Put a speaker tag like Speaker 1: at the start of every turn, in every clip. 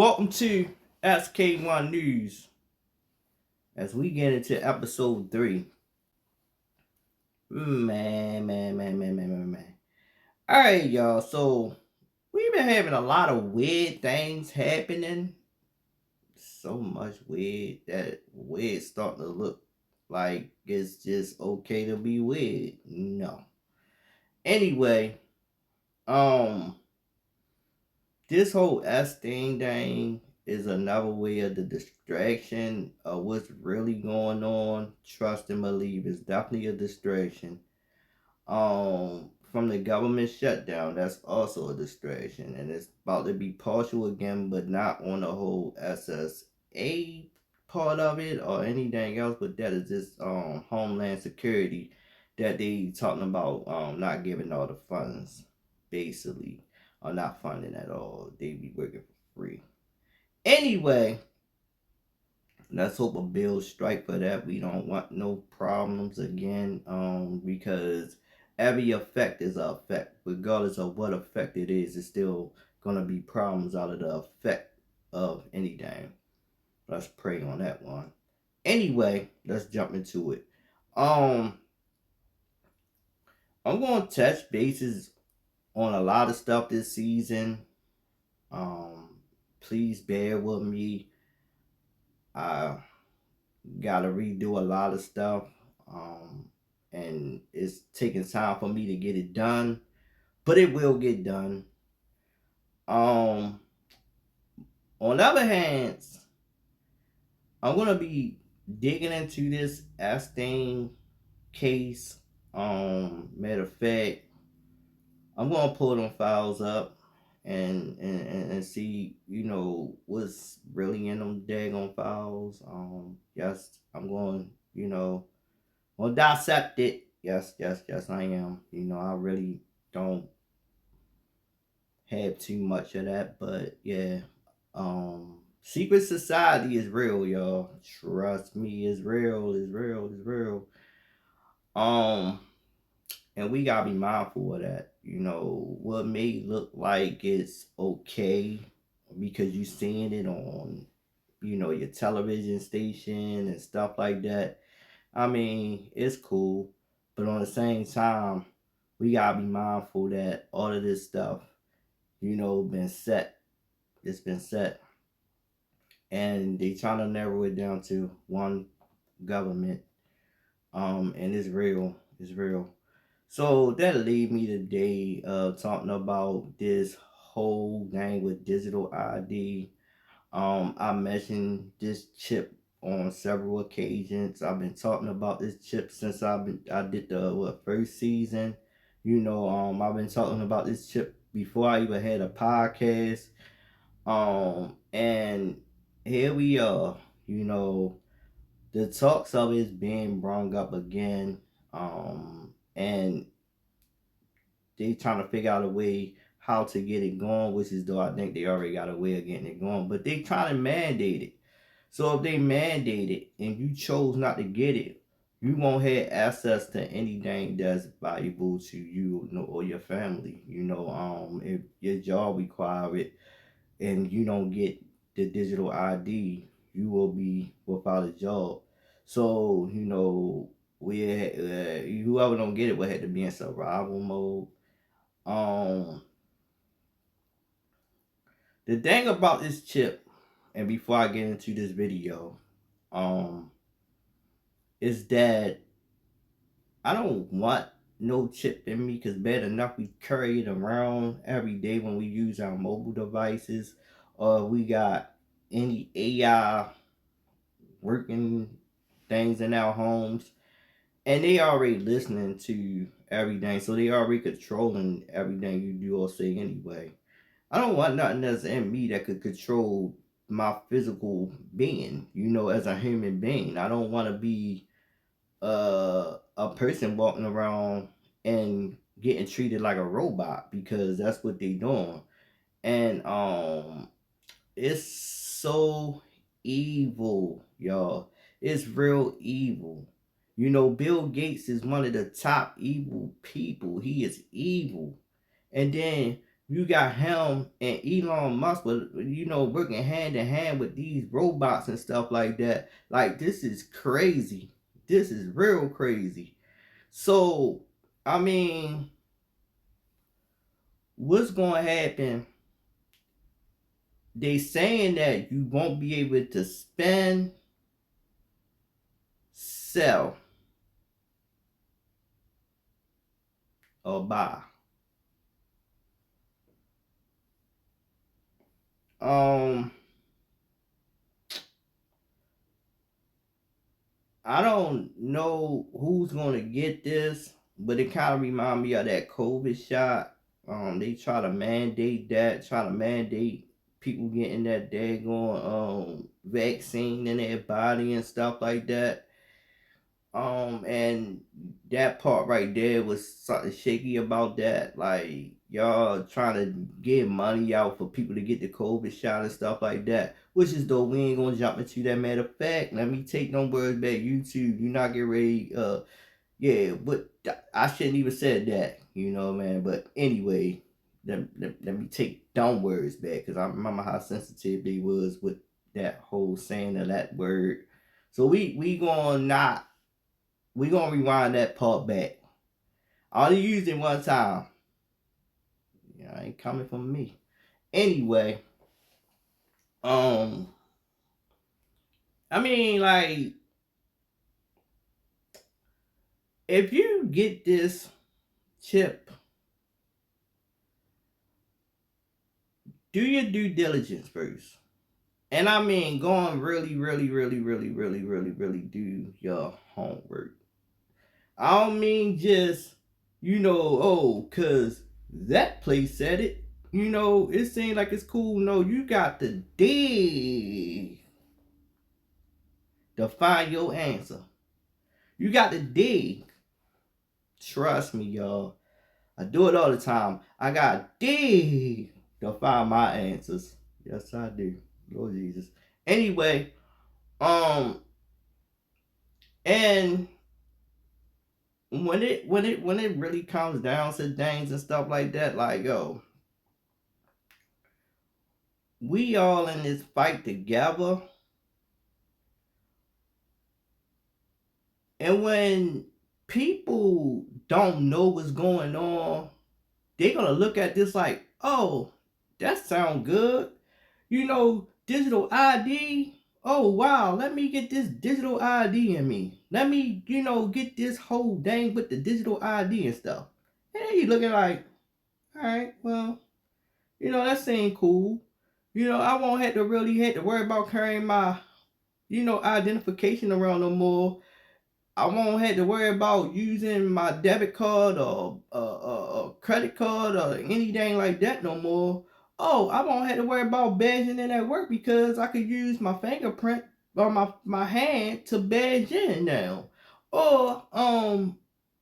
Speaker 1: Welcome to SK1 News as we get into episode 3. Man. Alright, y'all. So, we've been having a lot of weird things happening. So much weird that weird starting to look like it's just okay to be weird. No. Anyway, um, this whole thing is another way of the distraction of what's really going on. Trust and believe is definitely a distraction. From the government shutdown, that's also a distraction, and it's about to be partial again, but not on the whole SSA part of it or anything else. But that is just Homeland Security that they talking about not giving all the funds basically or not funding at all. They be working for free. Anyway, let's hope a bill strike for that. We don't want no problems again. Because every effect is an effect. Regardless of what effect it is, it's still gonna be problems out of the effect of anything. Let's pray on that one. Anyway, let's jump into it. Um, I'm gonna touch bases on a lot of stuff this season. Please bear with me. I gotta redo a lot of stuff. Um, and it's taking time for me to get it done, but it will get done. Um, on the other hand, I'm gonna be digging into this Astain case. Matter of fact, I'm gonna pull them files up and see, what's really in them daggone files. Yes, I'm going, gonna dissect it. Yes, I am. I really don't have too much of that, but yeah. Secret society is real, y'all. Trust me, it's real. Um, and we gotta be mindful of that. What may look like it's okay because you seeing it on, your television station and stuff like that. I mean, it's cool, but on the same time, we gotta be mindful that all of this stuff, been set. It's been set, and they trying to narrow it down to one government. And it's real. It's real. So that lead me today, talking about this whole thing with digital ID. I mentioned this chip on several occasions. I've been talking about this chip since I did the first season. I've been talking about this chip before I even had a podcast. And here we are. The talks of it being brought up again. And they trying to figure out a way how to get it going, which is though I think they already got a way of getting it going, but they trying to mandate it. So if they mandate it and you chose not to get it, you won't have access to anything that's valuable to you, or your family. If your job require it and you don't get the digital ID, you will be without a job. So whoever don't get it will have to be in survival mode. Um, the thing about this chip, and before I get into this video, um, is that I don't want no chip in me because bad enough we carry it around every day when we use our mobile devices, or we got any AI working things in our homes, and they already listening to everything, so they already controlling everything you do or say anyway. I don't want nothing that's in me that could control my physical being, as a human being. I don't want to be a person walking around and getting treated like a robot because that's what they doing. And it's so evil, y'all. It's real evil. Bill Gates is one of the top evil people. He is evil. And then you got him and Elon Musk, working hand in hand with these robots and stuff like that. Like, this is crazy. This is real crazy. So, I mean, what's going to happen? They saying that you won't be able to spend, sell, or buy. Um, I don't know who's gonna get this, but it kind of remind me of that COVID shot. They try to mandate people getting that daggone vaccine in their body and stuff like that. And that part right there was something shaky about that. Like, y'all trying to get money out for people to get the COVID shot and stuff like that. Which is though we ain't gonna jump into that. Matter of fact, let me take them words back. YouTube, you not get ready. Yeah, but I shouldn't even said that. Man. But anyway, let me take them words back because I remember how sensitive they was with that whole saying of that word. So we gonna rewind that part back. I only used it one time. Yeah, ain't coming from me. Anyway, I mean, like, if you get this chip, do your due diligence first. And I mean, go and really, really, really, really, really, really, really do your homework. I don't mean just, cause that place said it. It seems like it's cool. No, you got to dig to find your answer. You got to dig. Trust me, y'all. I do it all the time. I got to dig to find my answers. Yes, I do. Lord Jesus. Anyway, and when it really comes down to things and stuff like that, like, yo, we all in this fight together. And when people don't know what's going on, they're gonna look at this like, oh, that sounds good. Digital ID. Oh wow, let me get this digital ID in me. Let me, get this whole thing with the digital ID and stuff. And then you looking like, all right, well, that seems cool. I won't have to worry about carrying my, identification around no more. I won't have to worry about using my debit card or a credit card or anything like that no more. Oh, I won't have to worry about badging in at work because I could use my fingerprint or my hand to badge in now. Or on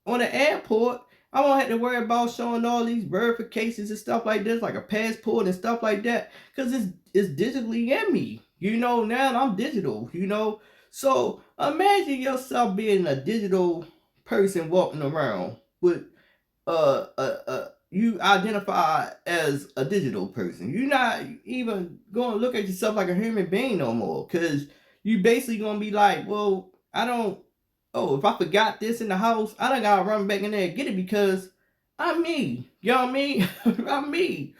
Speaker 1: the airport, I won't have to worry about showing all these verifications and stuff like this, like a passport and stuff like that, because it's digitally in me. Now I'm digital. So imagine yourself being a digital person walking around with you identify as a digital person. You're not even going to look at yourself like a human being no more, because you basically going to be like, well, if I forgot this in the house, I don't gotta run back in there and get it because I'm me. You know what I mean? I'm me.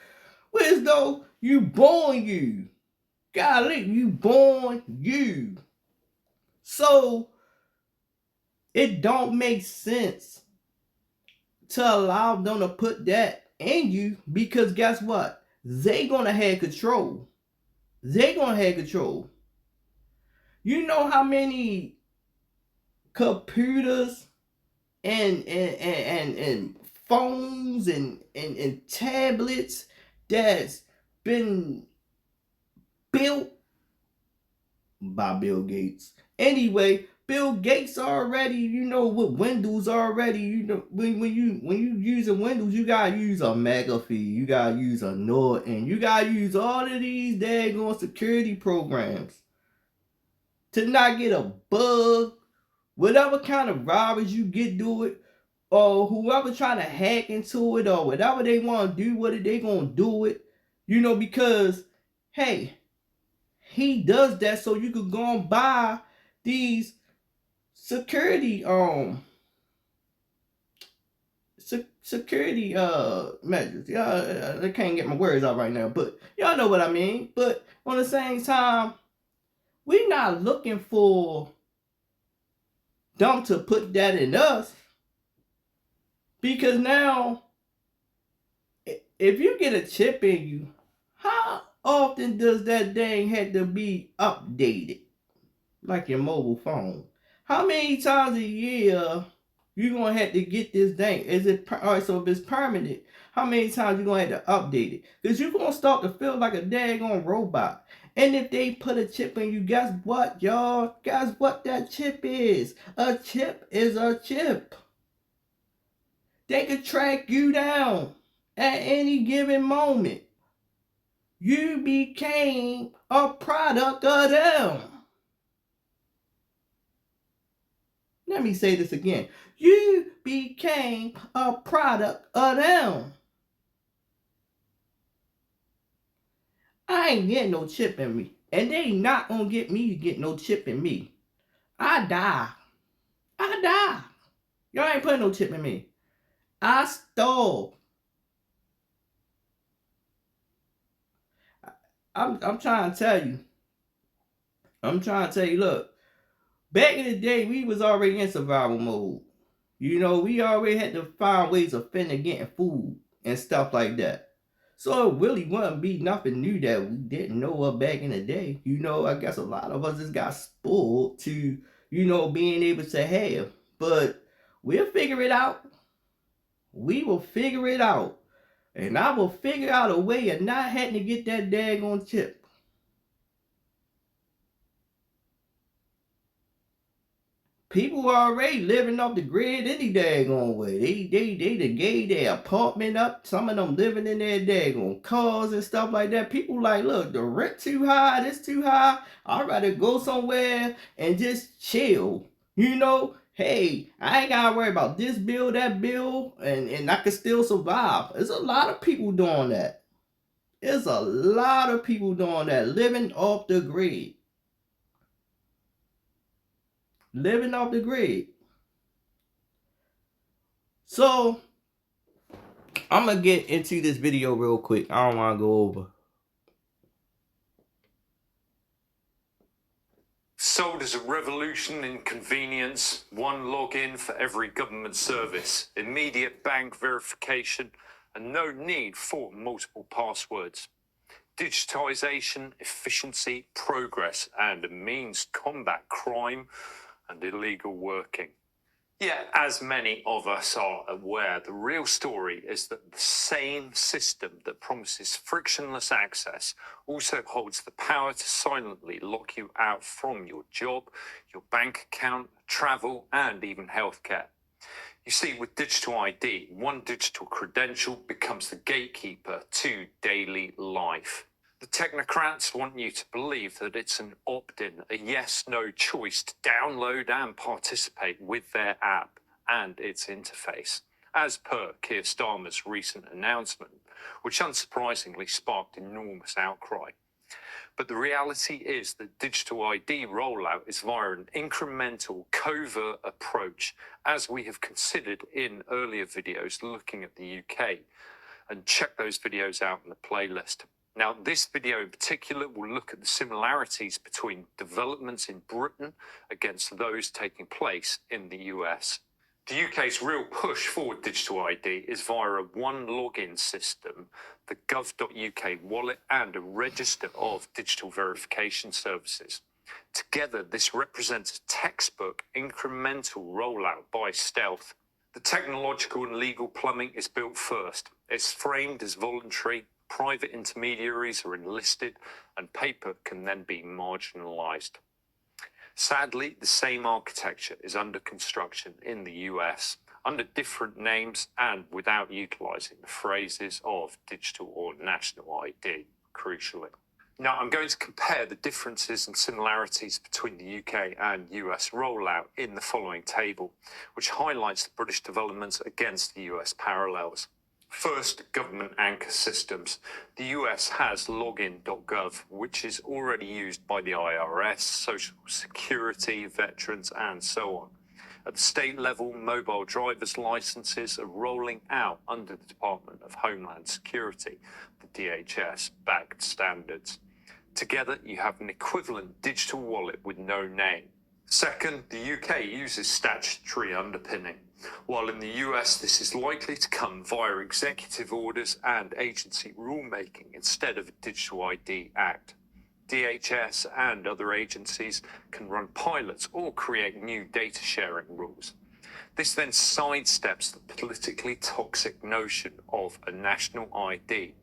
Speaker 1: Whereas though you born you. Golly, you born you. So it don't make sense to allow them to put that in you, because guess what? They gonna have control. They gonna have control. You know how many computers and phones and tablets that's been built by Bill Gates. Anyway, Bill Gates already, with Windows already, when you using Windows, you gotta use a McAfee, you gotta use a Norton, you gotta use all of these daggone security programs to not get a bug. Whatever kind of virus you get to it, or whoever trying to hack into it or whatever they want to do with it, they gonna do it. You know, because hey, he does that so you could go and buy these security security measures. Yeah, I can't get my words out right now, but y'all know what I mean. But on the same time, we not looking for them to put that in us, because now if you get a chip in you, how often does that thing have to be updated? Like your mobile phone. How many times a year you gonna have to get this thing? Is it alright? So if it's permanent, how many times you gonna have to update it? Because you're gonna start to feel like a daggone robot. And if they put a chip in you, guess what, y'all? Guess what that chip is? A chip is a chip. They could track you down at any given moment. You became a product of them. Let me say this again. You became a product of them. I ain't getting no chip in me. And they not gonna get me to get no chip in me. I die. I die. Y'all ain't putting no chip in me. I stole. I'm trying to tell you. Look, back in the day, we was already in survival mode. You know, we already had to find ways of finna getting food and stuff like that. So it really wouldn't be nothing new that we didn't know of back in the day. You know, I guess a lot of us just got spoiled to, being able to have. But we'll figure it out. We will figure it out. And I will figure out a way of not having to get that daggone chip. People are already living off the grid any daggone way. They done gave their apartment up. Some of them living in their daggone cars and stuff like that. People like, look, the rent too high, this too high. I'd rather go somewhere and just chill. You know, hey, I ain't gotta worry about this bill, that bill, and I can still survive. There's a lot of people doing that. There's a lot of people doing that, living off the grid. Living off the grid. So I'm gonna get into this video real quick. I don't want to go over.
Speaker 2: Sold as a revolution in convenience, one login for every government service, immediate bank verification, and no need for multiple passwords. Digitisation, efficiency, progress, and a means to combat crime and illegal working. Yet, as many of us are aware, the real story is that the same system that promises frictionless access also holds the power to silently lock you out from your job, your bank account, travel, and even healthcare. You see, with digital ID, one digital credential becomes the gatekeeper to daily life. The technocrats want you to believe that it's an opt-in, a yes-no choice to download and participate with their app and its interface, as per Keir Starmer's recent announcement, which unsurprisingly sparked enormous outcry. But the reality is that digital ID rollout is via an incremental, covert approach, as we have considered in earlier videos looking at the UK. And check those videos out in the playlist. Now, this video in particular will look at the similarities between developments in Britain against those taking place in the US. The UK's real push for digital ID is via a one login system, the gov.uk wallet, and a register of digital verification services. Together, this represents a textbook incremental rollout by stealth. The technological and legal plumbing is built first. It's framed as voluntary, private intermediaries are enlisted, and paper can then be marginalised. Sadly, the same architecture is under construction in the US, under different names and without utilising the phrases of digital or national ID, crucially. Now, I'm going to compare the differences and similarities between the UK and US rollout in the following table, which highlights the British developments against the US parallels. First, government anchor systems. The US has login.gov, which is already used by the IRS, Social Security, veterans, and so on. At the state level, mobile driver's licenses are rolling out under the Department of Homeland Security, the DHS-backed standards. Together, you have an equivalent digital wallet with no name. Second, the UK uses statutory underpinning, while in the US this is likely to come via executive orders and agency rulemaking instead of a Digital ID Act. DHS and other agencies can run pilots or create new data sharing rules. This then sidesteps the politically toxic notion of a national ID,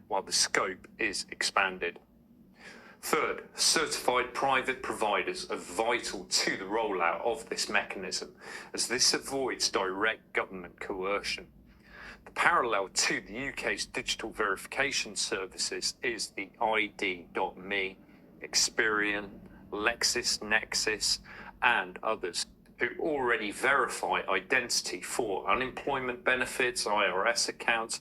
Speaker 2: while the scope is expanded. Third, certified private providers are vital to the rollout of this mechanism, as this avoids direct government coercion. The parallel to the UK's digital verification services is the ID.me, Experian, LexisNexis, and others, who already verify identity for unemployment benefits, IRS accounts,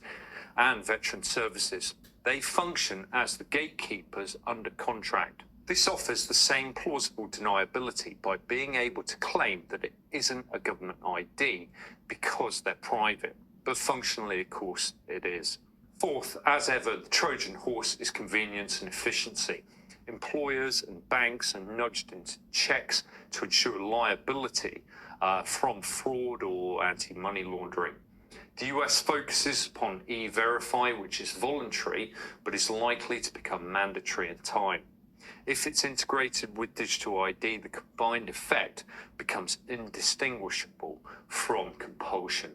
Speaker 2: and veteran services. They function as the gatekeepers under contract. This offers the same plausible deniability by being able to claim that it isn't a government ID because they're private, but functionally, of course, it is. Fourth, as ever, the Trojan horse is convenience and efficiency. Employers and banks are nudged into checks to ensure liability from fraud or anti-money laundering. The US focuses upon e-Verify, which is voluntary, but is likely to become mandatory in time. If it's integrated with digital ID, the combined effect becomes indistinguishable from compulsion.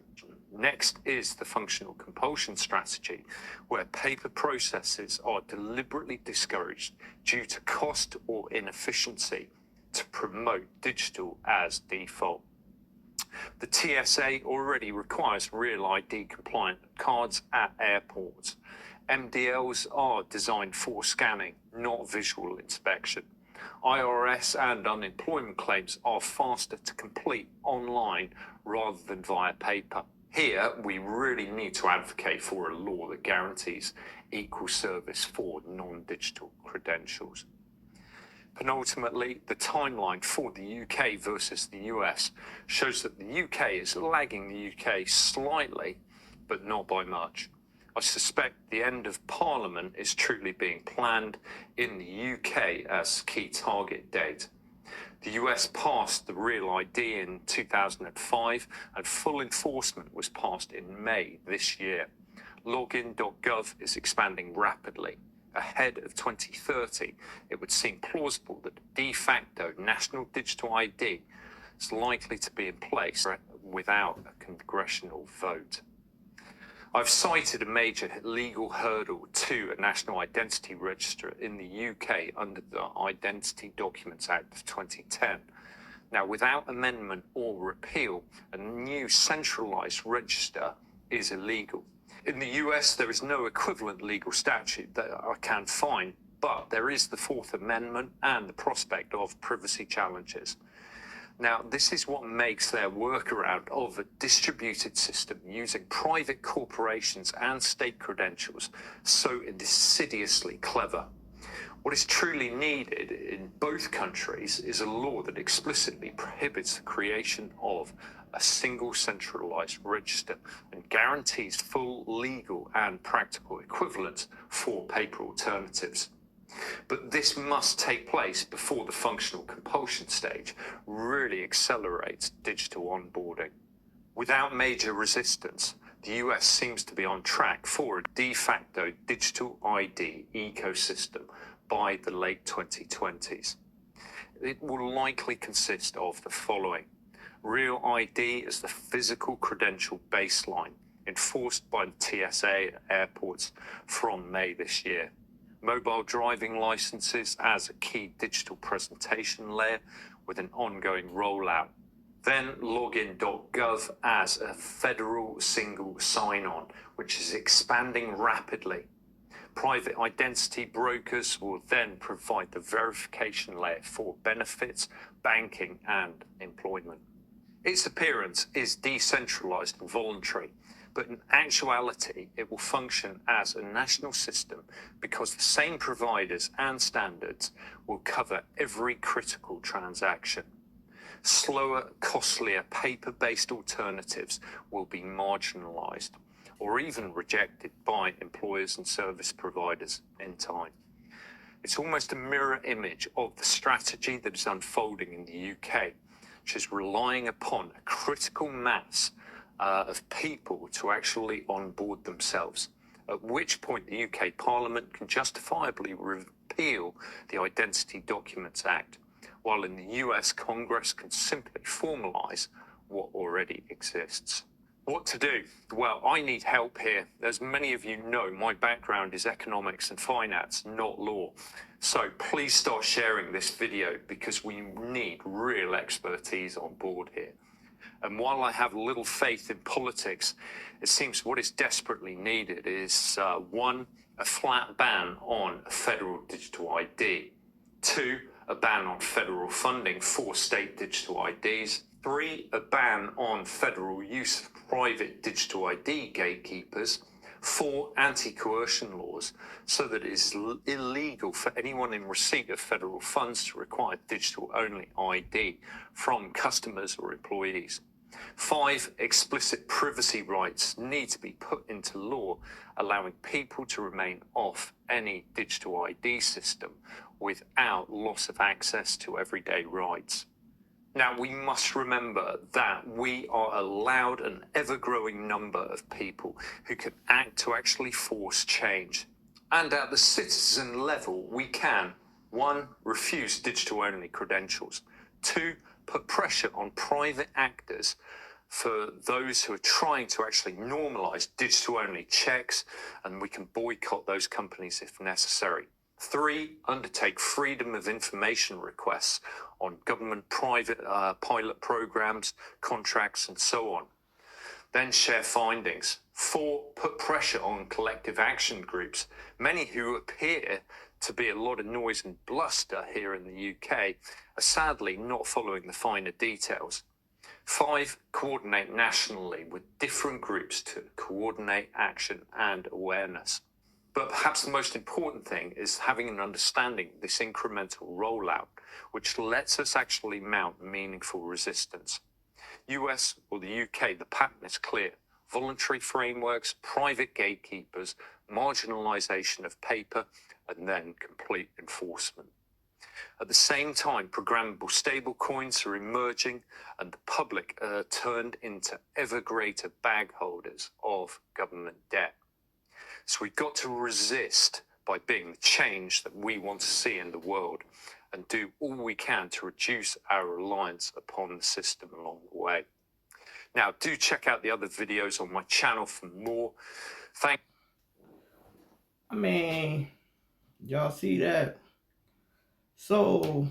Speaker 2: Next is the functional compulsion strategy, where paper processes are deliberately discouraged due to cost or inefficiency to promote digital as default. The TSA already requires Real ID compliant cards at airports. MDLs are designed for scanning, not visual inspection. IRS and unemployment claims are faster to complete online rather than via paper. Here, we really need to advocate for a law that guarantees equal service for non-digital credentials. Penultimately, the timeline for the UK versus the US shows that the UK is lagging the UK slightly, but not by much. I suspect the end of Parliament is truly being planned in the UK as key target date. The US passed the Real ID in 2005, and full enforcement was passed in May this year. Login.gov is expanding rapidly. Ahead of 2030, it would seem plausible that de facto national digital ID is likely to be in place without a congressional vote. I've cited a major legal hurdle to a national identity register in the UK under the Identity Documents Act of 2010. Now, without amendment or repeal, a new centralised register is illegal. In the US, there is no equivalent legal statute that I can find, but there is the Fourth Amendment and the prospect of privacy challenges. Now, this is what makes their workaround of a distributed system using private corporations and state credentials so insidiously clever. What is truly needed in both countries is a law that explicitly prohibits the creation of a single centralized register and guarantees full legal and practical equivalence for paper alternatives. But this must take place before the functional compulsion stage really accelerates digital onboarding. Without major resistance, the US seems to be on track for a de facto digital ID ecosystem by the late 2020s. It will likely consist of the following. Real ID as the physical credential baseline, enforced by the TSA at airports from May this year. Mobile driving licenses as a key digital presentation layer with an ongoing rollout. Then login.gov as a federal single sign-on, which is expanding rapidly. Private identity brokers will then provide the verification layer for benefits, banking, and employment. Its appearance is decentralized and voluntary, but in actuality, it will function as a national system because the same providers and standards will cover every critical transaction. Slower, costlier, paper-based alternatives will be marginalized or even rejected by employers and service providers in time. It's almost a mirror image of the strategy that is unfolding in the UK, which is relying upon a critical mass of people to actually onboard themselves, at which point the UK Parliament can justifiably repeal the Identity Documents Act, while in the US Congress can simply formalise what already exists. What to do? Well, I need help here. As many of you know, my background is economics and finance, not law. So please start sharing this video because we need real expertise on board here. And while I have little faith in politics, it seems what is desperately needed is 1, a flat ban on federal digital ID. 2, a ban on federal funding for state digital IDs. 3, a ban on federal use of private digital ID gatekeepers. 4, anti-coercion laws, so that it is illegal for anyone in receipt of federal funds to require digital-only ID from customers or employees. 5, explicit privacy rights need to be put into law, allowing people to remain off any digital ID system without loss of access to everyday rights. Now, we must remember that we are a loud and ever-growing number of people who can act to actually force change. And at the citizen level, we can, 1, refuse digital-only credentials. 2, put pressure on private actors for those who are trying to actually normalise digital-only checks, and we can boycott those companies if necessary. 3, undertake freedom of information requests on government private pilot programs, contracts, and so on. Then share findings. 4, put pressure on collective action groups, many who appear to be a lot of noise and bluster here in the UK, are sadly not following the finer details. 5, coordinate nationally with different groups to coordinate action and awareness. But perhaps the most important thing is having an understanding of this incremental rollout, which lets us actually mount meaningful resistance. US or the UK, the pattern is clear. Voluntary frameworks, private gatekeepers, marginalisation of paper, and then complete enforcement. At the same time, programmable stablecoins are emerging and the public are turned into ever greater bag holders of government debt. So we've got to resist by being the change that we want to see in the world and do all we can to reduce our reliance upon the system along the way. Now, do check out the other videos on my channel for more.
Speaker 1: I mean, y'all see that? So,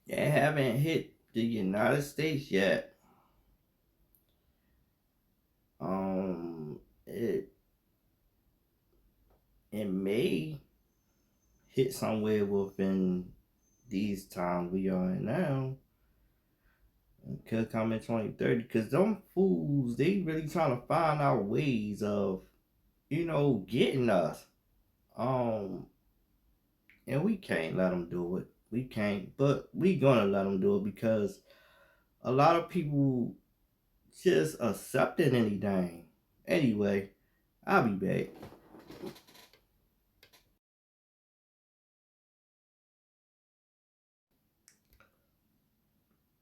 Speaker 1: it haven't hit the United States yet. It may hit somewhere within these times we are in now. It could come in 2030, because them fools, they really trying to find out ways of, getting us. And we can't let them do it. We can't, but we gonna let them do it because a lot of people just accepting anything. Anyway, I'll be back.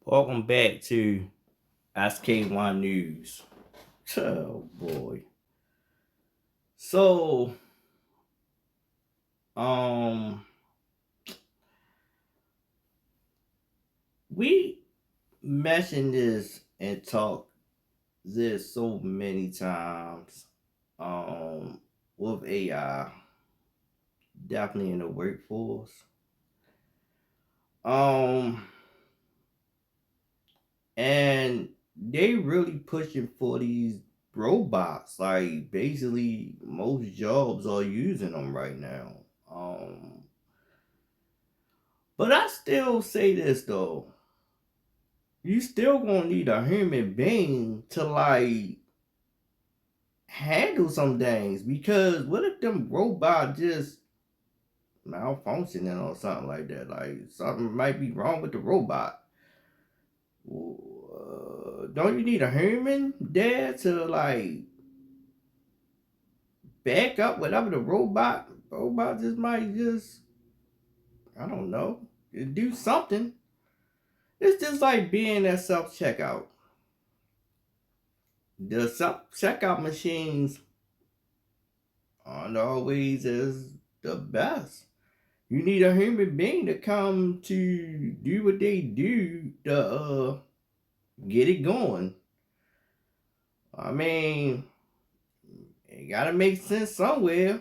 Speaker 1: Welcome back to SK1 News. Oh boy. So, we mentioned this and talked this so many times. With AI, definitely in the workforce. And they really pushing for these robots. Like basically most jobs are using them right now. But I still say this though. You still gonna need a human being to like handle some things, because what if them robots just malfunctioning or something like that? Like something might be wrong with the robot. Don't you need a human there to like back up whatever the robot just might just, I don't know, do something. It's just like being at self checkout. The self checkout machines aren't always as the best. You need a human being to come to do what they do to get it going. I mean, it gotta make sense somewhere,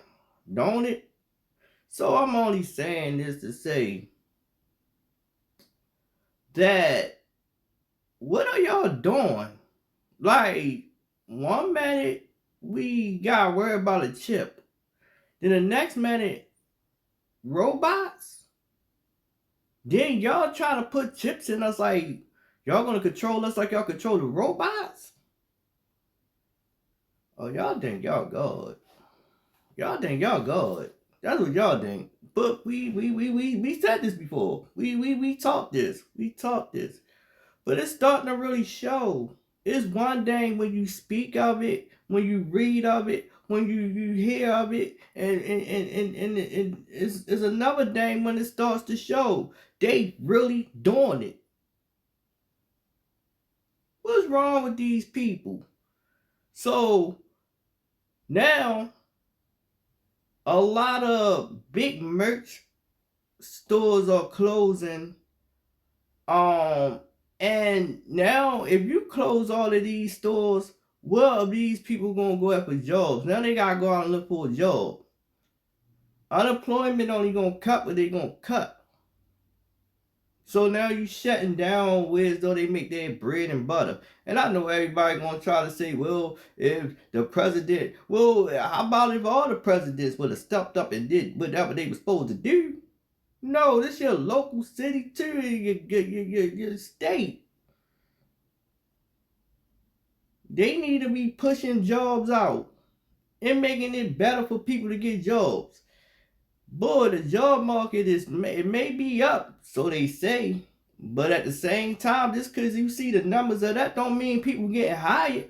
Speaker 1: don't it? So I'm only saying this to say that what are y'all doing? Like, one minute we got worried about a chip, then the next minute robots. Then y'all trying to put chips in us like y'all gonna control us like y'all control the robots? Oh, y'all think y'all God. Y'all think y'all God. That's what y'all think. But we said this before. We talked this. We talked this. But it's starting to really show. It's one thing when you speak of it, when you read of it, when you hear of it, and it's another thing when it starts to show. They really doing it. What's wrong with these people? So now a lot of big merch stores are closing. And now if you close all of these stores, where are these people gonna go after jobs? Now they gotta go out and look for a job. Unemployment only gonna cut what they gonna cut. So now you shutting down where as though they make their bread and butter. And I know everybody gonna try to say, well, if the president, well, how about if all the presidents would have stepped up and did whatever they were supposed to do? No, this your local city too, your state. They need to be pushing jobs out and making it better for people to get jobs. Boy, the job market it may be up, so they say, but at the same time, just because you see the numbers of that don't mean people getting hired.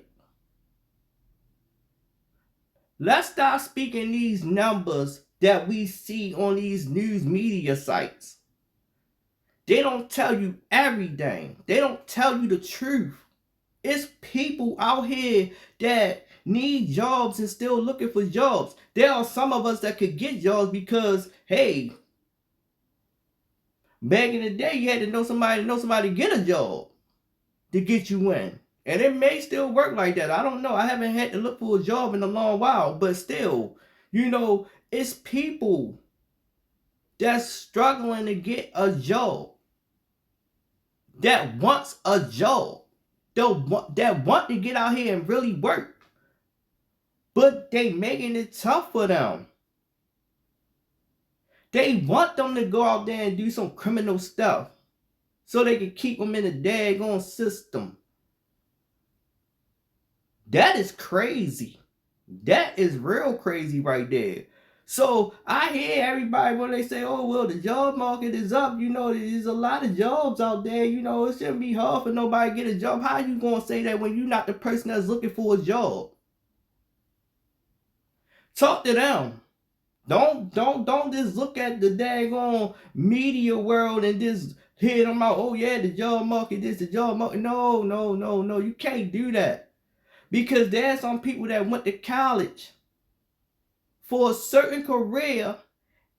Speaker 1: Let's start speaking these numbers that we see on these news media sites. They don't tell you everything. They don't tell you the truth. It's people out here that need jobs and still looking for jobs. There are some of us that could get jobs because, hey, back in the day, you had to know somebody to get a job to get you in. And it may still work like that. I don't know. I haven't had to look for a job in a long while, but still, it's people that's struggling to get a job, that wants a job, that want to get out here and really work, but they making it tough for them. They want them to go out there and do some criminal stuff so they can keep them in the daggone system. That is crazy. That is real crazy right there. So I hear everybody when they say, oh, well, the job market is up. There's a lot of jobs out there. It shouldn't be hard for nobody to get a job. How you going to say that when you're not the person that's looking for a job? Talk to them. Don't just look at the daggone media world and just hear them out. Oh yeah, the job market, the job market. No. You can't do that. Because there's some people that went to college for a certain career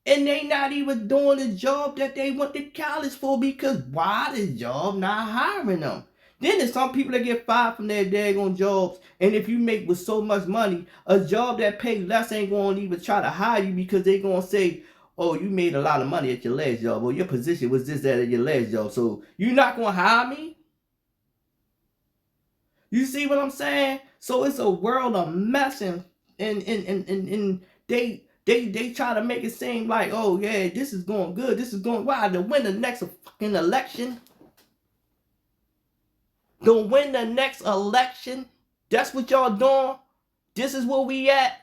Speaker 1: and they not even doing the job that they went to college for, because why the job not hiring them? Then there's some people that get fired from their daggone jobs, and if you make with so much money, a job that pay less ain't going to even try to hire you because they going to say, oh, you made a lot of money at your last job, or your position was this, that at your last job, so you're not going to hire me? You see what I'm saying? So it's a world of mess, and they try to make it seem like, oh yeah, this is going good, this is going, why, to win the next fucking election? To win the next election? That's what y'all doing? This is where we at?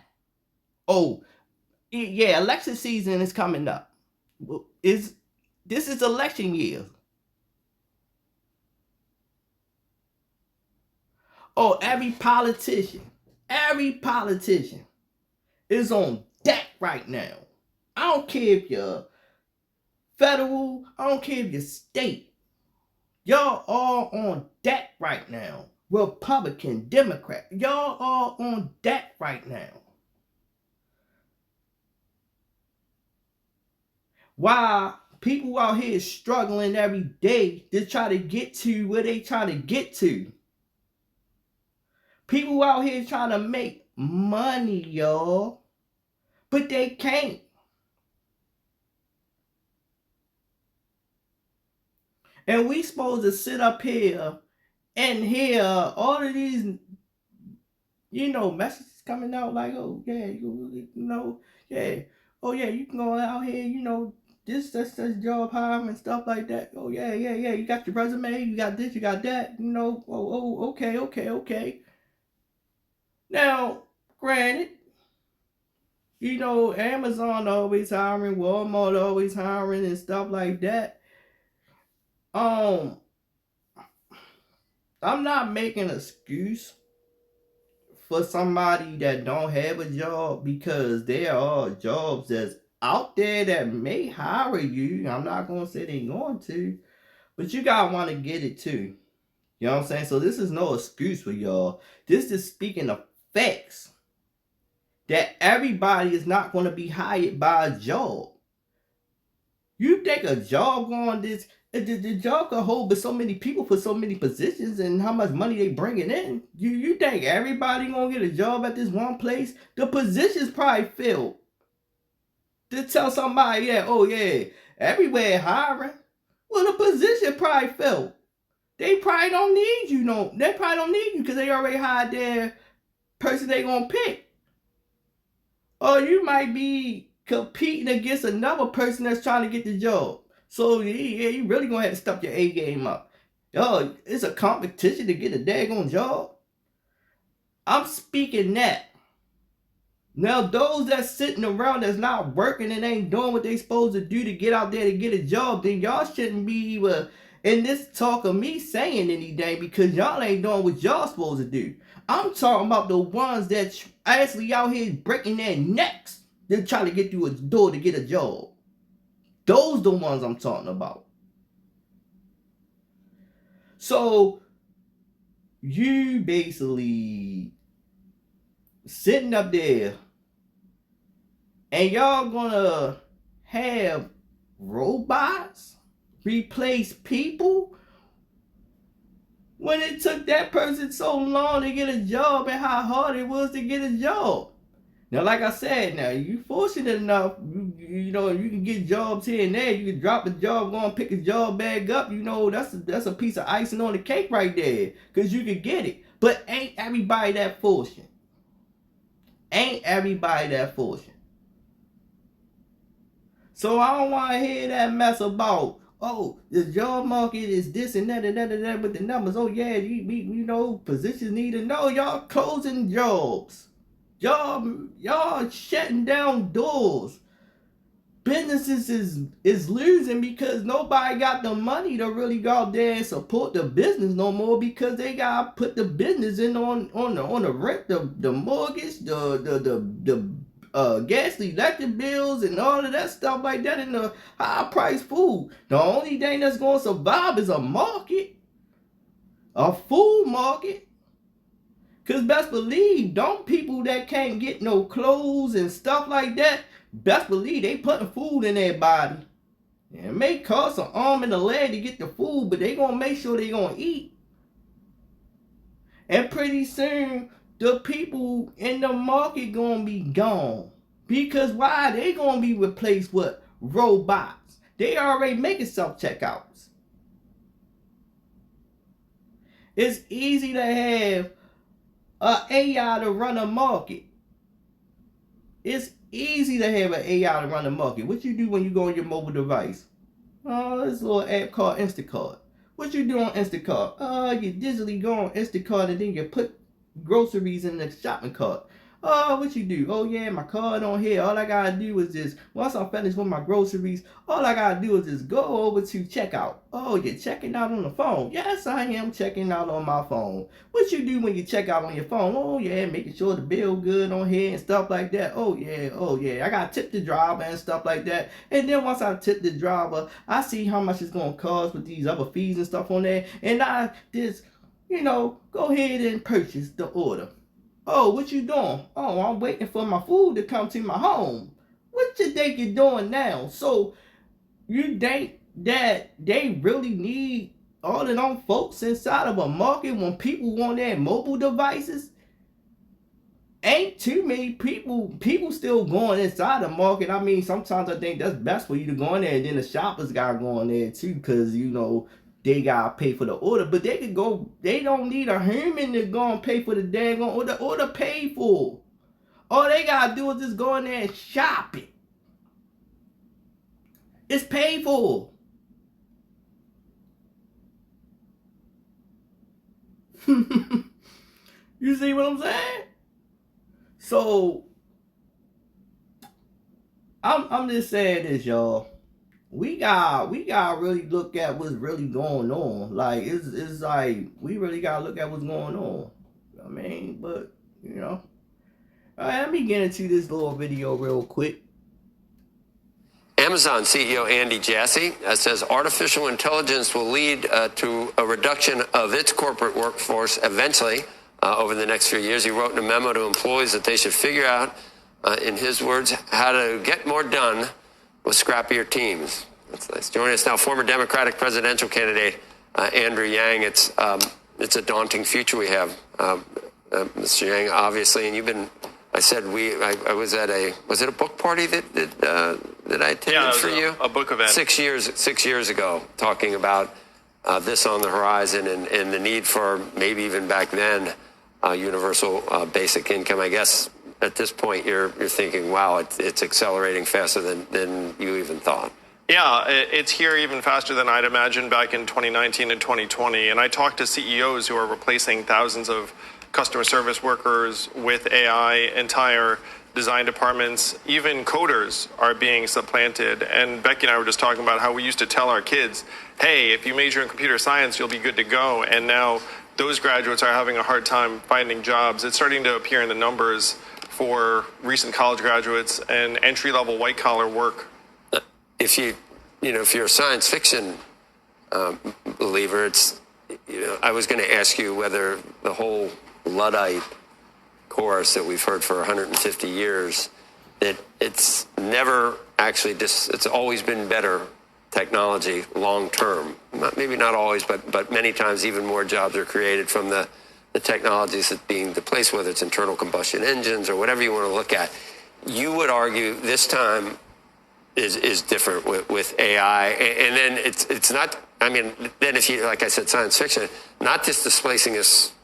Speaker 1: Oh, yeah, election season is coming up. This is election year. Oh, every politician is on deck right now. I don't care if you're federal, I don't care if you're state. Y'all all on deck right now. Republican, Democrat, y'all all on deck right now. Why people out here struggling every day to try to get to where they trying to get to. People out here trying to make money, y'all, but they can't. And we supposed to sit up here and hear all of these, messages coming out like, oh yeah, yeah, oh yeah, you can go out here, that's job hiring and stuff like that. Oh yeah, you got your resume, you got this, you got that, okay. Now, granted, Amazon always hiring, Walmart always hiring and stuff like that. I'm not making an excuse for somebody that don't have a job, because there are jobs that's out there that may hire you. I'm not going to say they're going to, but you got to want to get it too. You know what I'm saying? So this is no excuse for y'all. This is speaking of facts. That everybody is not going to be hired by a job. You think a job going this, the job could hold but so many people for so many positions and how much money they bringing in. You think everybody going to get a job at this one place? The position's probably filled. To tell somebody that, oh yeah, everywhere hiring. Well, the position probably filled. They probably don't need you. They probably don't need you because they already hired their person they going to pick. Or you might be competing against another person that's trying to get the job. So yeah, you really gonna have to step your A game up. Yo, it's a competition to get a daggone job. I'm speaking that. Now those that's sitting around that's not working and ain't doing what they supposed to do to get out there to get a job, then y'all shouldn't be in this talk of me saying anything, because y'all ain't doing what y'all supposed to do. I'm talking about the ones that actually out here breaking their necks to try to get through a door to get a job. Those the ones I'm talking about. So you basically sitting up there and y'all gonna have robots replace people when it took that person so long to get a job and how hard it was to get a job. Now, like I said, now you fortunate enough, you can get jobs here and there. You can drop a job, go and pick a job back up. That's a piece of icing on the cake right there, because you can get it. But ain't everybody that fortunate? Ain't everybody that fortunate? So I don't want to hear that mess about, oh, the job market is this and that with the numbers. Oh yeah, positions need to know. Y'all closing jobs. Y'all shutting down doors. Businesses is losing because nobody got the money to really go out there and support the business no more, because they gotta put the business in on the rent, the mortgage, the gas, electric bills, and all of that stuff like that, and the high price food. The only thing that's gonna survive is a market, a food market. Because best believe, don't people that can't get no clothes and stuff like that, best believe they putting food in their body. It may cost an arm and a leg to get the food, but they gonna make sure they gonna eat. And pretty soon, the people in the market gonna be gone. Because why? They gonna be replaced with robots. They already making self-checkouts. It's easy to have AI to run a market. It's easy to have an AI to run a market. What you do when you go on your mobile device? This little app called Instacart. What you do on Instacart? You digitally go on Instacart and then you put groceries in the shopping cart. What you do? Oh yeah, my card on here. All I gotta do is just, once I'm finished with my groceries, all I gotta do is just go over to checkout. Oh, you're checking out on the phone. Yes, I am checking out on my phone. What you do when you check out on your phone? Oh yeah, making sure the bill good on here and stuff like that. Oh yeah. I gotta tip the driver and stuff like that. And then once I tip the driver, I see how much it's gonna cost with these other fees and stuff on there. And I just, go ahead and purchase the order. Oh, what you doing? Oh, I'm waiting for my food to come to my home. What you think you're doing now? So you think that they really need all of them folks inside of a market when people want their mobile devices? Ain't too many people still going inside the market. I mean, sometimes I think that's best for you to go in there, and then the shoppers gotta go in there too, because they gotta pay for the order. But they could go, they don't need a human to go and pay for the dang order paid for. All they gotta do is just go in there and shop it. It's paid for. You see what I'm saying? So I'm just saying this, y'all. We gotta really look at what's really going on. Like it's like we really gotta look at what's going on. I mean, but all right, let me get into this little video real quick.
Speaker 3: Amazon CEO Andy Jassy says artificial intelligence will lead to a reduction of its corporate workforce eventually over the next few years. He wrote in a memo to employees that they should figure out, in his words, how to get more done with scrappier teams. That's nice. Joining us now, former Democratic presidential candidate Andrew Yang. It's a daunting future we have, Mr. Yang, obviously, and you've been. I was at was it a book party that I attended for you?
Speaker 4: A book event.
Speaker 3: 6 years ago, talking about this on the horizon and the need for maybe even back then universal basic income. I guess at this point you're thinking, wow, it's accelerating faster than you even thought.
Speaker 4: Yeah, it's here even faster than I'd imagined back in 2019 and 2020. And I talked to CEOs who are replacing thousands of customer service workers with AI, entire design departments, even coders are being supplanted. And Becky and I were just talking about how we used to tell our kids, hey, if you major in computer science, you'll be good to go. And now those graduates are having a hard time finding jobs. It's starting to appear in the numbers for recent college graduates and entry-level white-collar work.
Speaker 3: If you're a science fiction believer, I was going to ask you whether the whole Luddite chorus that we've heard for 150 years, that it's never actually it's always been better technology long term. Maybe not always, but many times even more jobs are created from the technologies that's being displaced, whether it's internal combustion engines or whatever you want to look at. You would argue this time is different with AI, and then it's not. I mean, then if you, like I said, science fiction, not just displacing us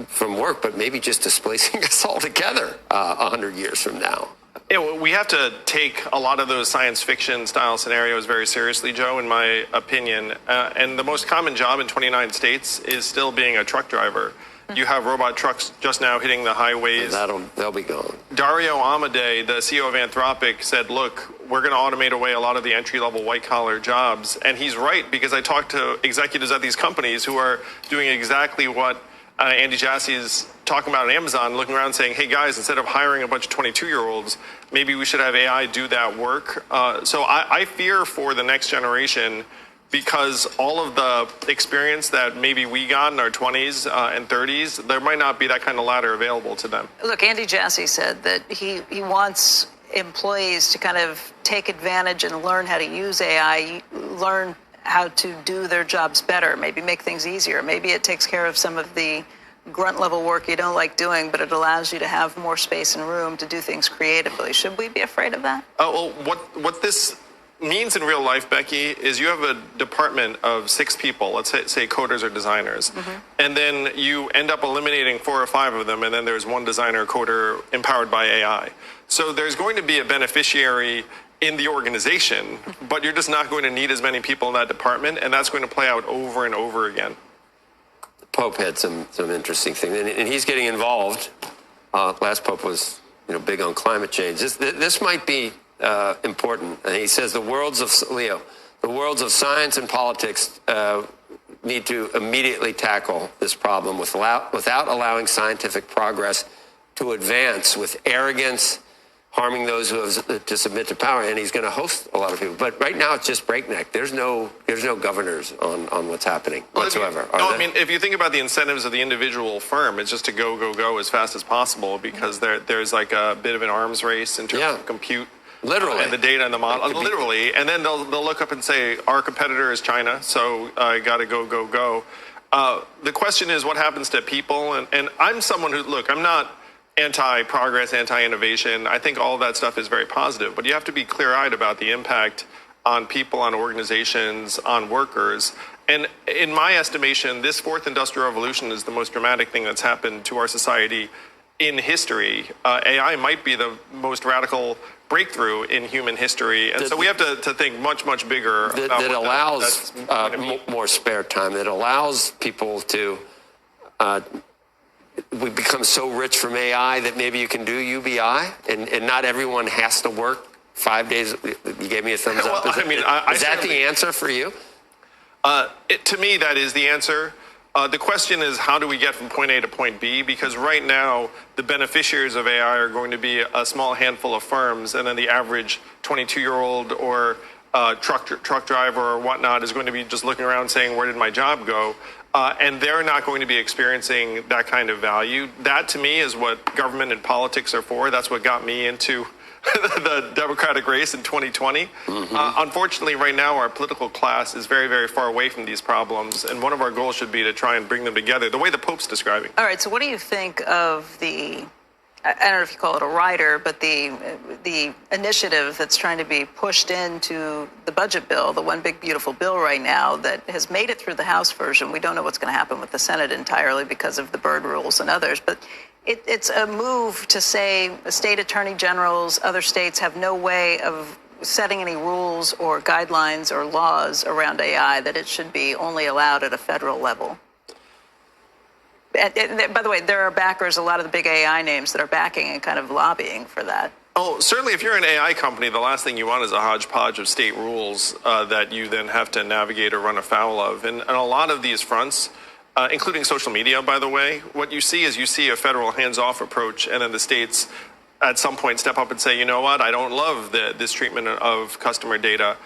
Speaker 3: from work, but maybe just displacing us altogether 100 years from now.
Speaker 4: Yeah, well, we have to take a lot of those science fiction style scenarios very seriously, Joe, in my opinion. And the most common job in 29 states is still being a truck driver. You have robot trucks just now hitting the highways.
Speaker 3: They'll be gone.
Speaker 4: Dario Amodei, the CEO of Anthropic, said, look, we're going to automate away a lot of the entry-level white-collar jobs. And he's right, because I talked to executives at these companies who are doing exactly what Andy Jassy is talking about on Amazon, looking around saying, hey, guys, instead of hiring a bunch of 22-year-olds, maybe we should have AI do that work. So I fear for the next generation, because all of the experience that maybe we got in our 20s and 30s, there might not be that kind of ladder available to them.
Speaker 5: Look, Andy Jassy said that he wants employees to kind of take advantage and learn how to use AI, learn how to do their jobs better, maybe make things easier. Maybe it takes care of some of the grunt level work you don't like doing, but it allows you to have more space and room to do things creatively. Should we be afraid of that?
Speaker 4: Well, what this means in real life, Becky, is you have a department of 6 people, let's say coders or designers, and then you end up eliminating 4 or 5 of them, and then there's one designer or coder empowered by AI. So there's going to be a beneficiary in the organization, but you're just not going to need as many people in that department, and that's going to play out over and over again.
Speaker 3: Pope had some interesting things, and he's getting involved. Last Pope was big on climate change. This might be important. And he says the worlds of science and politics need to immediately tackle this problem without allowing scientific progress to advance with arrogance, harming those who have to submit to power. And he's going to host a lot of people. But right now it's just breakneck. There's no governors on what's happening whatsoever.
Speaker 4: If you think about the incentives of the individual firm, it's just to go as fast as possible, because there's like a bit of an arms race in terms of compute.
Speaker 3: Literally.
Speaker 4: And the data and the model. Literally. And then they'll look up and say, our competitor is China, so I got to go. The question is, what happens to people? And I'm someone who, I'm not anti-progress, anti-innovation. I think all of that stuff is very positive, but you have to be clear-eyed about the impact on people, on organizations, on workers. And in my estimation, this 4th industrial revolution is the most dramatic thing that's happened to our society in history. AI might be the most radical breakthrough in human history, and so we have to think much bigger.
Speaker 3: That allows more spare time. That allows people to. We become so rich from AI that maybe you can do UBI, and not everyone has to work 5 days. You gave me a thumbs up. Is that the answer for you?
Speaker 4: To me, that is the answer. The question is, how do we get from point A to point B? Because right now, the beneficiaries of AI are going to be a small handful of firms, and then the average 22-year-old or truck driver or whatnot is going to be just looking around saying, where did my job go? And they're not going to be experiencing that kind of value. That, to me, is what government and politics are for. That's what got me into the Democratic race in 2020. Unfortunately, right now, our political class is very, very far away from these problems. And one of our goals should be to try and bring them together, the way the Pope's describing.
Speaker 5: All right, so what do you think of the, I don't know if you call it a rider, but the initiative that's trying to be pushed into the budget bill, the one big beautiful bill right now that has made it through the House version? We don't know what's going to happen with the Senate entirely because of the Byrd rules and others, but it's a move to say state attorney generals, other states have no way of setting any rules or guidelines or laws around AI, that it should be only allowed at a federal level. And by the way, there are backers, a lot of the big AI names that are backing and kind of lobbying for that.
Speaker 4: Oh, certainly if you're an AI company, the last thing you want is a hodgepodge of state rules that you then have to navigate or run afoul of. And a lot of these fronts, including social media, by the way, what you see is a federal hands-off approach, and then the states at some point step up and say, you know what, I don't love this treatment of customer data.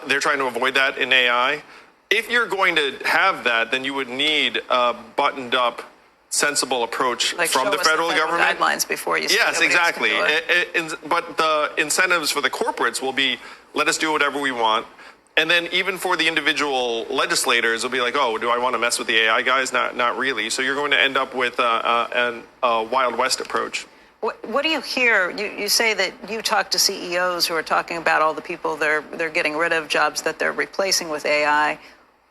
Speaker 4: They're trying to avoid that in AI. If you're going to have that, then you would need a buttoned-up, sensible approach from the federal government.
Speaker 5: Guidelines before you.
Speaker 4: Yes, exactly. But the incentives for the corporates will be, let us do whatever we want. And then even for the individual legislators, will be like, oh, do I want to mess with the AI guys? Not really. So you're going to end up with a Wild West approach.
Speaker 5: What do you hear? You say that you talk to CEOs who are talking about all the people they're getting rid of, jobs that they're replacing with AI.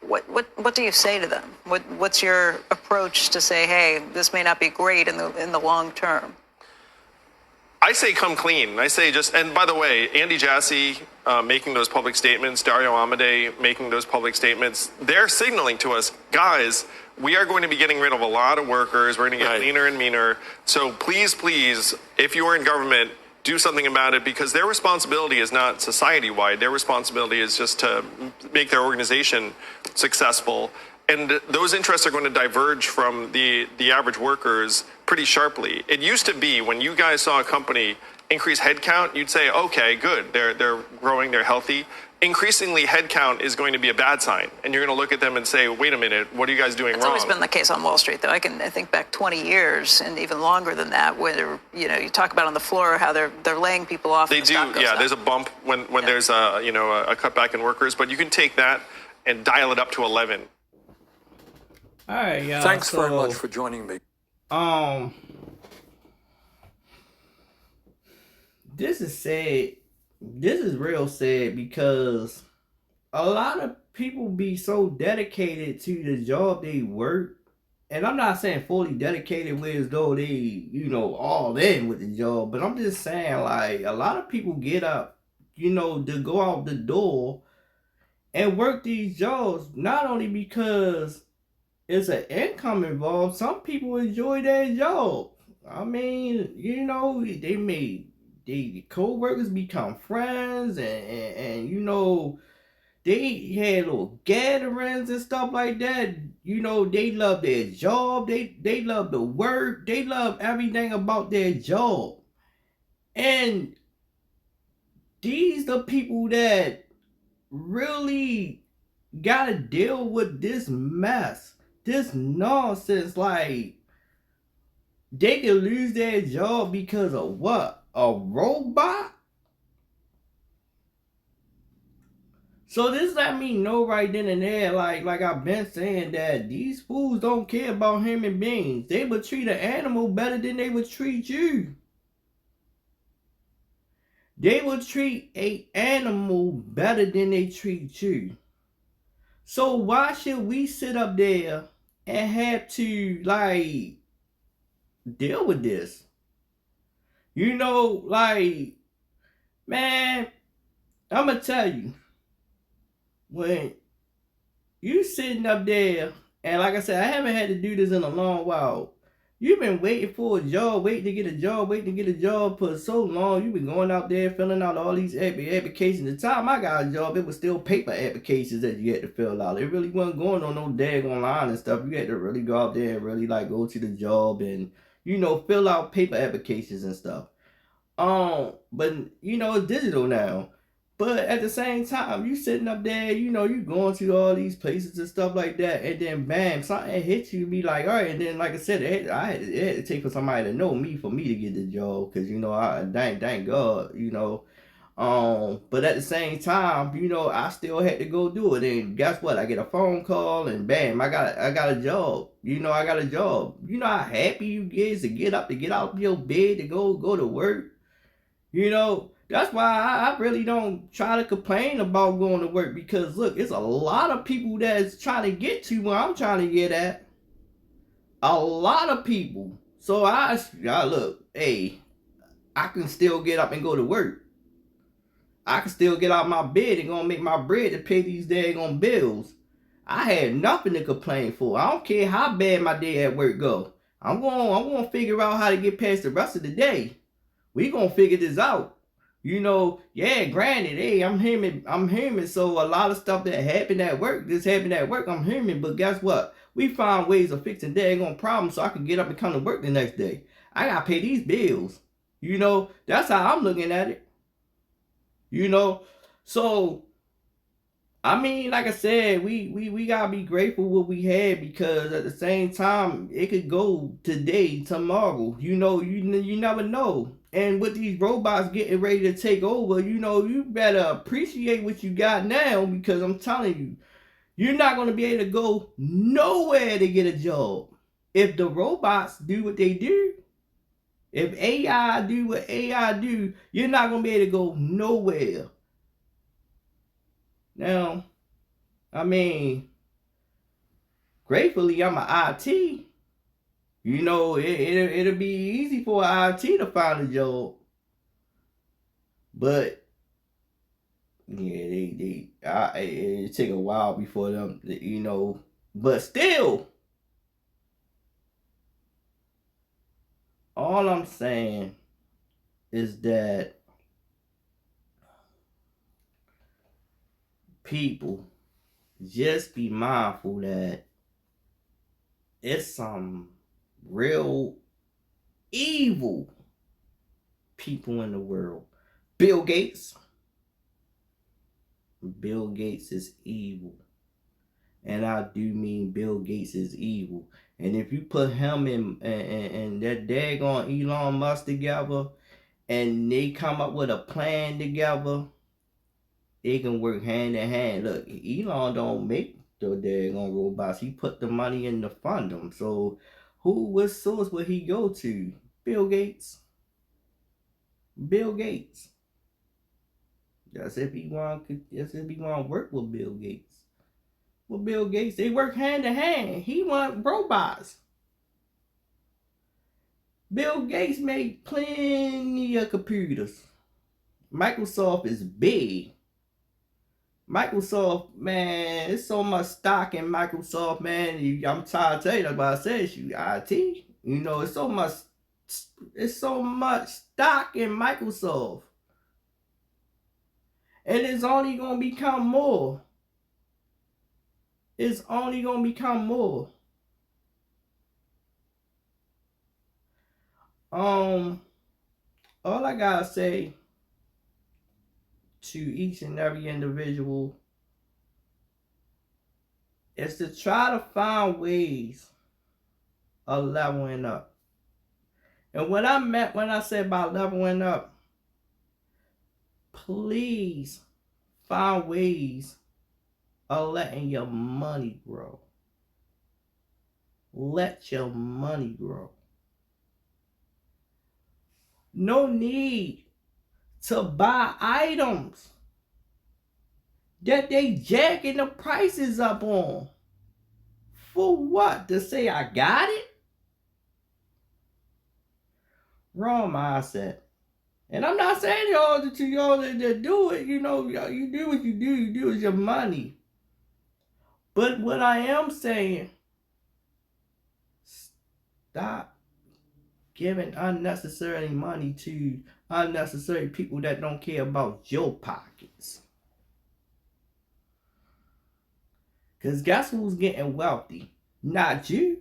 Speaker 5: What do you say to them? What's your approach to say, hey, this may not be great in the long term?
Speaker 4: I say come clean. I say and by the way, Andy Jassy making those public statements, Dario Amodei making those public statements, they're signaling to us, guys, we are going to be getting rid of a lot of workers. We're going to get leaner and meaner. So please, if you are in government, do something about it, because their responsibility is not society-wide. Their responsibility is just to make their organization successful. And those interests are going to diverge from the average workers pretty sharply. It used to be when you guys saw a company increase headcount, you'd say, okay, good, they're growing, they're healthy. Increasingly, headcount is going to be a bad sign. And you're going to look at them and say, wait a minute, what are you guys doing wrong?
Speaker 5: It's always been the case on Wall Street, though. I think back 20 years and even longer than that, where you talk about on the floor how they're laying people off.
Speaker 4: They do, yeah. There's a bump when there's a cutback in workers, but you can take that and dial it up to 11.
Speaker 1: All right, y'all.
Speaker 6: Thanks very much for joining me.
Speaker 1: This is said this is real sad because a lot of people be so dedicated to the job they work. And I'm not saying fully dedicated where as though they, all in with the job, but I'm just saying like a lot of people get up, to go out the door and work these jobs not only because it's an income involved. Some people enjoy their job. I mean, the co-workers become friends and they had little gatherings and stuff like that. They love their job. They love the work. They love everything about their job. And these the people that really gotta deal with this mess, this nonsense. Like, they can lose their job because of what? A robot? So this let me know right then and there, like I've been saying, that these fools don't care about human beings. They would treat an animal better than they would treat you. They would treat an animal better than they treat you. So why should we sit up there and have to like deal with this? Like, man, I'm gonna tell you, when you sitting up there, and like I said, I haven't had to do this in a long while. You've been waiting for a job, waiting to get a job for so long. You've been going out there filling out all these applications. The time I got a job, it was still paper applications that you had to fill out. It really wasn't going on no daggone line and stuff. You had to really go out there and really like go to the job and fill out paper applications and stuff. But it's digital now. But at the same time, you sitting up there, you going to all these places and stuff like that, and then bam, something hits you, be like, all right, and then like I said, it had to take for somebody to know me for me to get the job, because I thank God, but at the same time, I still had to go do it, and guess what? I get a phone call, and bam, I got a job. I got a job. You know how happy you get to get up, to get out of your bed, to go to work. That's why I really don't try to complain about going to work, because look, it's a lot of people that's trying to get to where I'm trying to get at. A lot of people. So I look, hey, I can still get up and go to work. I can still get out of my bed and go make my bread to pay these daggone bills. I had nothing to complain for. I don't care how bad my day at work go. I'm going to figure out how to get past the rest of the day. We gonna figure this out. Yeah, granted, hey, I'm human, so a lot of stuff that happened at work, I'm human, but guess what? We find ways of fixing daggone problems so I can get up and come to work the next day. I gotta pay these bills. That's how I'm looking at it. So I mean, like I said, we gotta be grateful what we had, because at the same time, it could go today, tomorrow. You never know. And with these robots getting ready to take over, you better appreciate what you got now, because I'm telling you, you're not gonna be able to go nowhere to get a job. If the robots do what they do, if AI do what AI do, you're not gonna be able to go nowhere. Now, I mean, gratefully, I'm an IT. It'll be easy for an IT to find a job. But, yeah, it take a while before them, but still, all I'm saying is that people, just be mindful that it's some real evil people in the world. Bill Gates is evil. And I do mean Bill Gates is evil. And if you put him and that daggone Elon Musk together, and they come up with a plan together, they can work hand in hand. Look, Elon don't make the daggone robots. He put the money in to fund them. So what source would he go to? Bill Gates. That's if he want to work with Bill Gates. With Bill Gates, they work hand in hand. He want robots. Bill Gates made plenty of computers. Microsoft is big. Microsoft, man, it's so much stock in Microsoft, man. I'm tired of telling you, that's why I said IT. You know, it's so much stock in Microsoft. And it's only gonna become more. It's only gonna become more. All I gotta say to each and every individual is to try to find ways of leveling up. And what I meant when I said about leveling up, please find ways of letting your money grow. Let your money grow. No need to buy items that they jacking the prices up on. For what? To say I got it? Wrong mindset. And I'm not saying to y'all that do it, you know, you do what you do is your money. But what I am saying, stop giving unnecessary money to unnecessary people that don't care about your pockets. Because guess who's getting wealthy? Not you.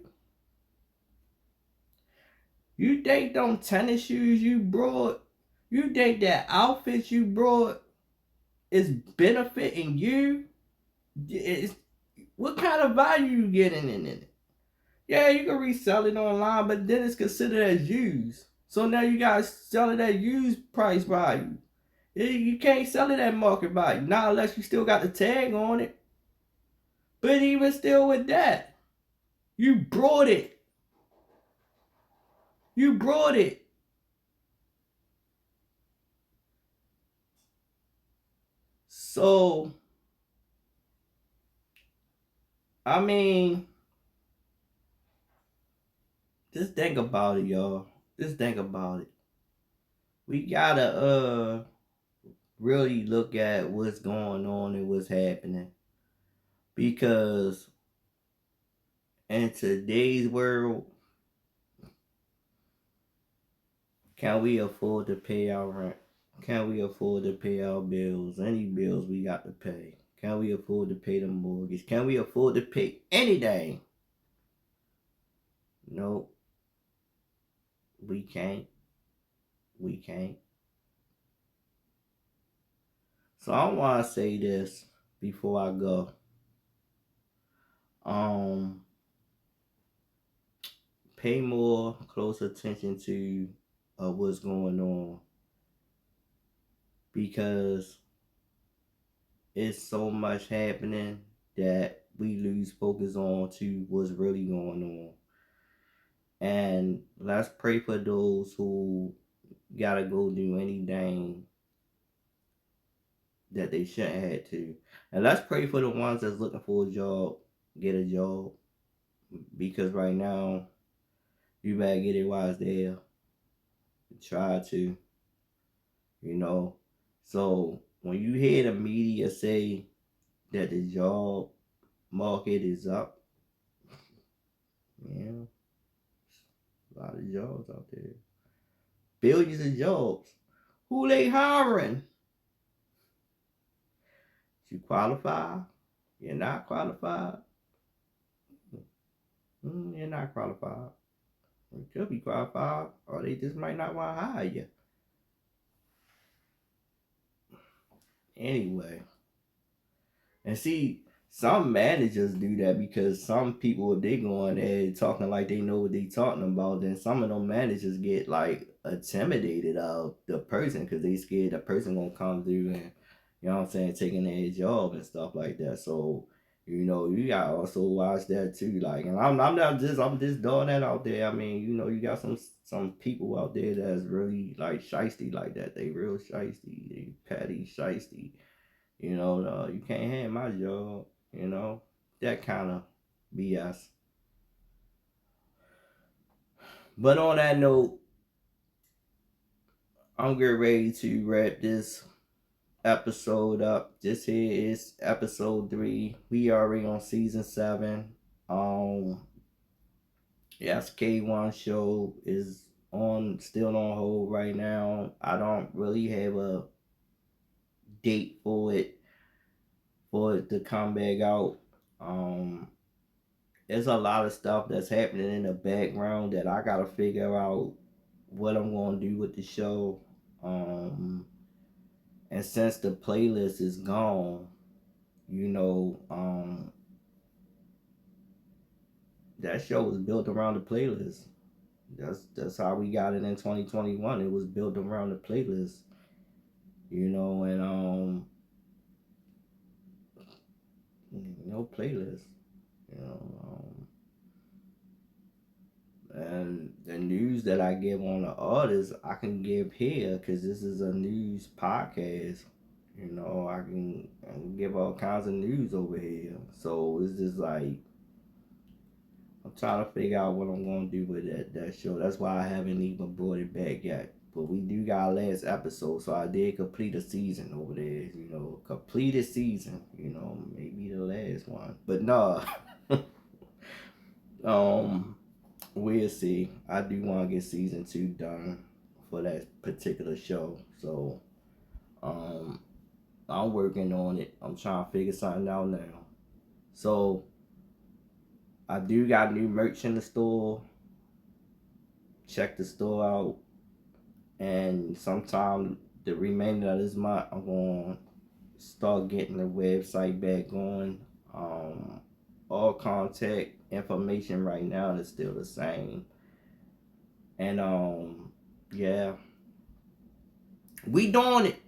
Speaker 1: You think them tennis shoes you brought, you think that outfit you brought is benefiting you? What kind of value you getting in it? Yeah, you can resell it online, but then it's considered as used. So now you gotta sell it at used price value. You can't sell it at market value, not unless you still got the tag on it. But even still with that, you brought it. You brought it. So, I mean, just think about it, y'all. Just think about it. We gotta really look at what's going on and what's happening. Because in today's world, can we afford to pay our rent? Can we afford to pay our bills? Any bills we got to pay? Can we afford to pay the mortgage? Can we afford to pay anything? Nope. We can't. We can't. So I want to say this before I go. Pay more close attention to what's going on, because it's so much happening that we lose focus on to what's really going on. And let's pray for those who gotta go do anything that they shouldn't have to. And let's pray for the ones that's looking for a job, get a job. Because right now, you better get it while it's there. Try to. You know. So when you hear the media say that the job market is up, yeah, a lot of jobs out there. Billions of jobs. Who they hiring? You qualify? You're not qualified? You're not qualified. You could be qualified, or they just might not want to hire you. Anyway. And see, some managers do that because some people, if they go on there talking like they know what they talking about, then some of them managers get like intimidated of the person because they scared the person gonna come through and, you know what I'm saying, taking their job and stuff like that. So, you know, you gotta also watch that too. Like, and I'm just throwing that out there. I mean, you know, you got some some people out there that's really like shiesty like that. They real shiesty. They petty shiesty. You know, you can't have my job. You know, that kind of BS. But on that note, I'm getting ready to wrap this episode up. This here is episode 3. We already on season 7. Yes, K1 show is still on hold right now. I don't really have a date for it to come back out. There's a lot of stuff that's happening in the background that I gotta figure out what I'm gonna do with the show. And since the playlist is gone, you know, that show was built around the playlist. That's how we got it in 2021. It was built around the playlist, you know, and no playlist, you know, and the news that I give on the artists, I can give here because this is a news podcast. You know, I can give all kinds of news over here. So it's just like, I'm trying to figure out what I'm going to do with that show. That's why I haven't even brought it back yet. But we do got our last episode, so I did complete a season over there. You know, completed season. You know, maybe the last one. But no. We'll see. I do want to get season 2 done for that particular show. So, I'm working on it. I'm trying to figure something out now. So, I do got new merch in the store. Check the store out. And sometime the remainder of this month, I'm going to start getting the website back on. All contact information right now is still the same. And yeah. We doing it.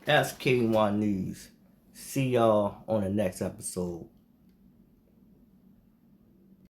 Speaker 1: That's K1 News. See y'all on the next episode.